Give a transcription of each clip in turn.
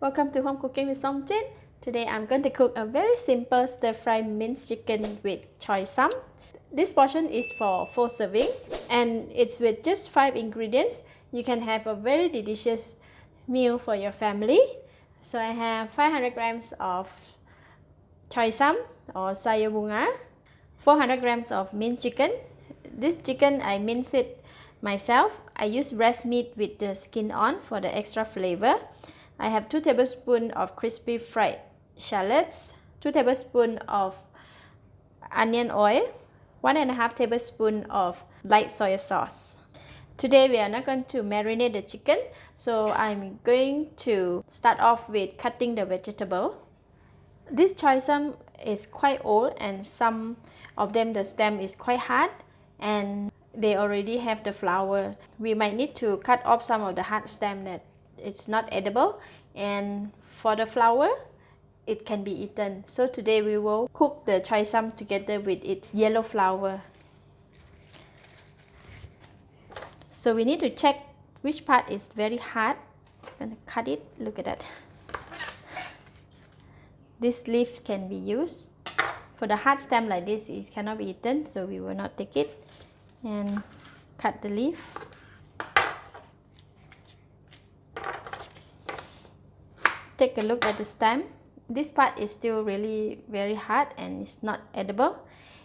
Welcome to Home Cooking with Somjin. Today I'm going to cook a very simple stir-fry minced chicken with choy sum. This portion is for 4 serving and it's with just 5 ingredients. You can have a very delicious meal for your family. So I have 500 grams of choy sum or sayur bunga, 400 grams of minced chicken. This chicken I mince it myself. I use breast meat with the skin on for the extra flavor. I have 2 tablespoons of crispy fried shallots, 2 tablespoons of onion oil, 1.5 tablespoons of light soy sauce. Today we are not going to marinate the chicken, so I'm going to start off with cutting the vegetable. This choy sum is quite old and some of them the stem is quite hard and they already have the flower. We might need to cut off some of the hard stem that it's not edible, and for the flower it can be eaten. So today we will cook the choy sum together with its yellow flower. So we need to check which part is very hard. I'm gonna cut it. Look at that. This leaf can be used. For the hard stem like this, it cannot be eaten, so we will not take it. And cut the leaf. Take a look at the stem. This part is still really very hard and it's not edible.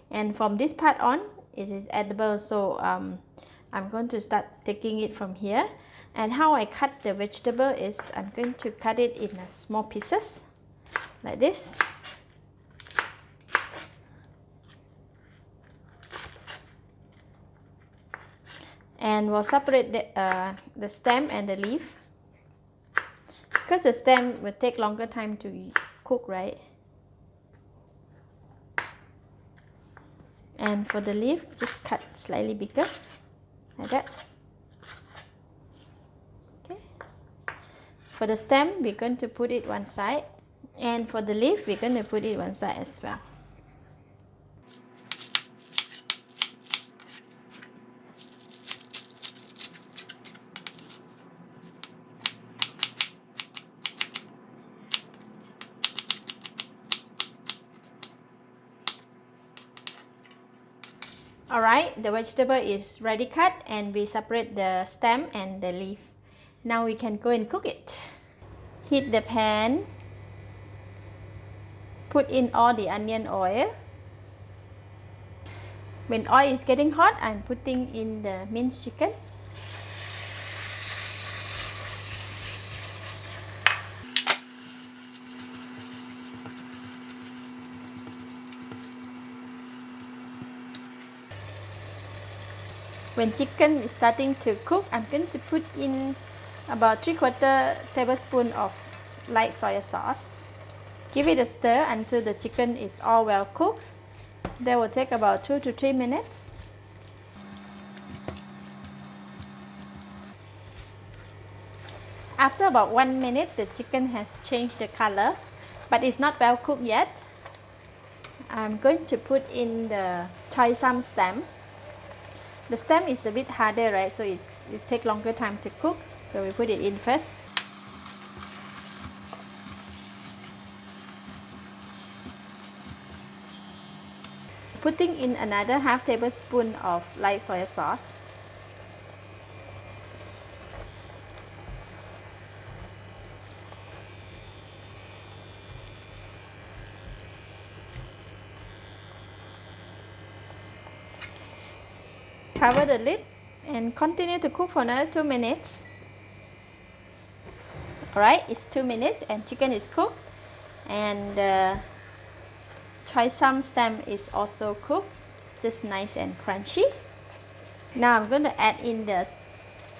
And from this part on, it is edible. So I'm going to start taking it from here. And how I cut the vegetable is I'm going to cut it in small pieces like this. And we'll separate the stem and the leaf. Because the stem will take longer time to cook, right? And for the leaf, just cut slightly bigger, like that. Okay. For the stem, we're going to put it one side. And for the leaf, we're going to put it one side as well. Alright, the vegetable is ready cut and we separate the stem and the leaf. Now we can go and cook it. Heat the pan. Put in all the onion oil. When oil is getting hot, I'm putting in the minced chicken. When chicken is starting to cook, I'm going to put in about 3/4 tablespoon of light soy sauce. Give it a stir until the chicken is all well cooked. That will take about 2 to 3 minutes. After about 1 minute, the chicken has changed the color, but it's not well cooked yet. I'm going to put in the choy sum stem. The stem is a bit harder, right? So it takes longer time to cook. So we put it in first. Putting in another half tablespoon of light soy sauce. Cover the lid and continue to cook for another 2 minutes. Alright, it's 2 minutes and chicken is cooked and the choy sum stem is also cooked, just nice and crunchy. Now I'm going to add in the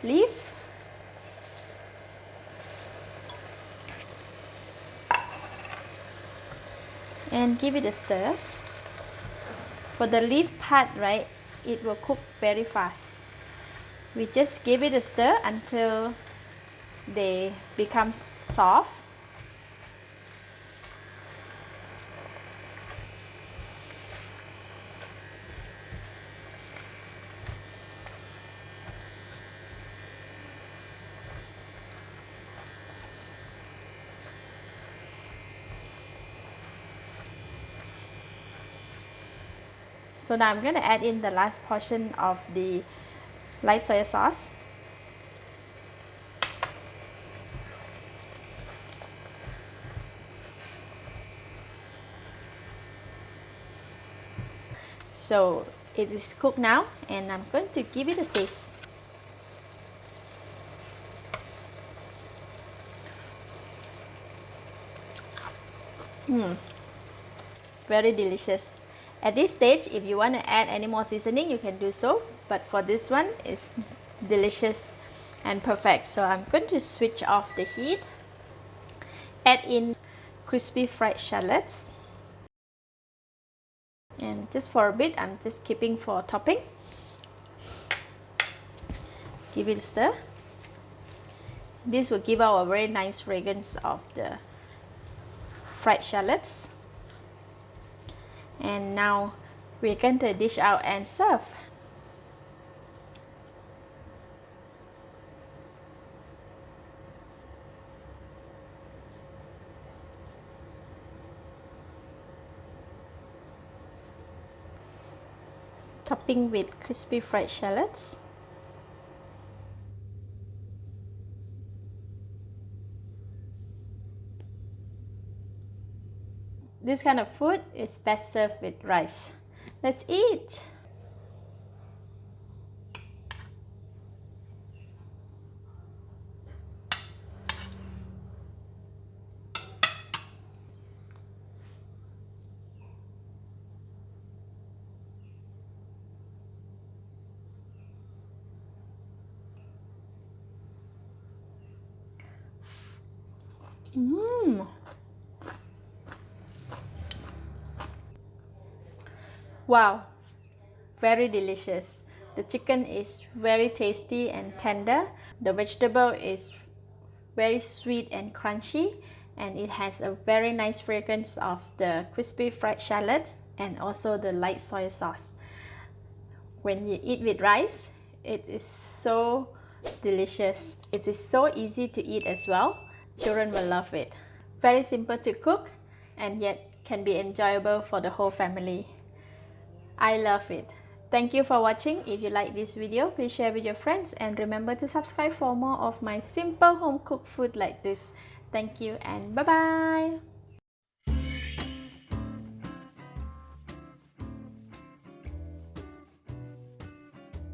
leaf. And give it a stir. For the leaf part, right, it will cook very fast. We just give it a stir until they become soft. So now I'm going to add in the last portion of the light soy sauce. So it is cooked now, and I'm going to give it a taste. Very delicious. At this stage, if you want to add any more seasoning, you can do so, but for this one, it's delicious and perfect. So I'm going to switch off the heat, add in crispy fried shallots, and just for a bit, I'm just keeping for topping. Give it a stir. This will give out a very nice fragrance of the fried shallots. And now we're going to dish out and serve. Topping with crispy fried shallots. This kind of food is best served with rice. Let's eat! Wow, very delicious. The chicken is very tasty and tender. The vegetable is very sweet and crunchy, and it has a very nice fragrance of the crispy fried shallots and also the light soy sauce. When you eat with rice, it is so delicious. It is so easy to eat as well. Children will love it. Very simple to cook and yet can be enjoyable for the whole family. I love it. Thank you for watching. If you like this video, please share with your friends and remember to subscribe for more of my simple home cooked food like this. Thank you and bye-bye.